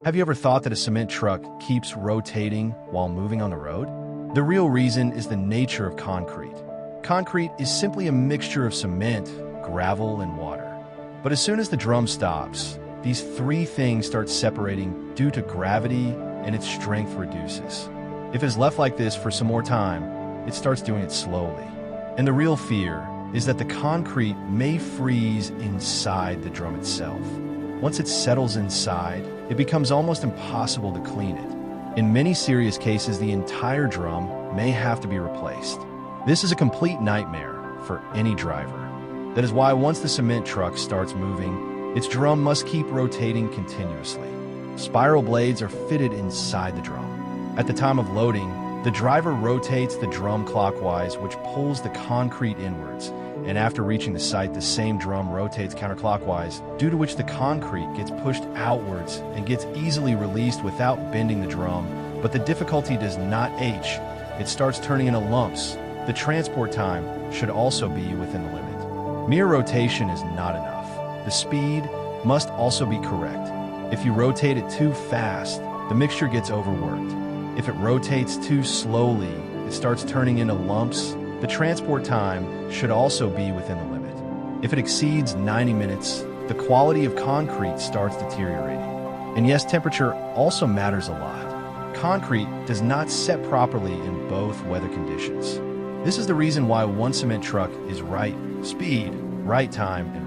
Have you ever thought that a cement truck keeps rotating while moving on the road? The real reason is the nature of concrete. Concrete is simply a mixture of cement, gravel, and water. But as soon as the drum stops, these three things start separating due to gravity, and its strength reduces. If it is left like this for some more time, it starts doing it slowly. And the real fear is that the concrete may freeze inside the drum itself. Once it settles inside, it becomes almost impossible to clean it. In many serious cases, the entire drum may have to be replaced. This is a complete nightmare for any driver. That is why once the cement truck starts moving, its drum must keep rotating continuously. Spiral blades are fitted inside the drum. At the time of loading, the driver rotates the drum clockwise, which pulls the concrete inwards, and after reaching the site, the same drum rotates counterclockwise, due to which the concrete gets pushed outwards and gets easily released without bending the drum. But the difficulty does not age. It starts turning into lumps. The transport time should also be within the limit. Mere rotation is not enough. The speed must also be correct. If you rotate it too fast, the mixture gets overworked. If it rotates too slowly, it starts turning into lumps. The transport time should also be within the limit. If it exceeds 90 minutes, the quality of concrete starts deteriorating. And yes, temperature also matters a lot. Concrete does not set properly in both weather conditions. This is the reason why one cement truck is right speed, right time, and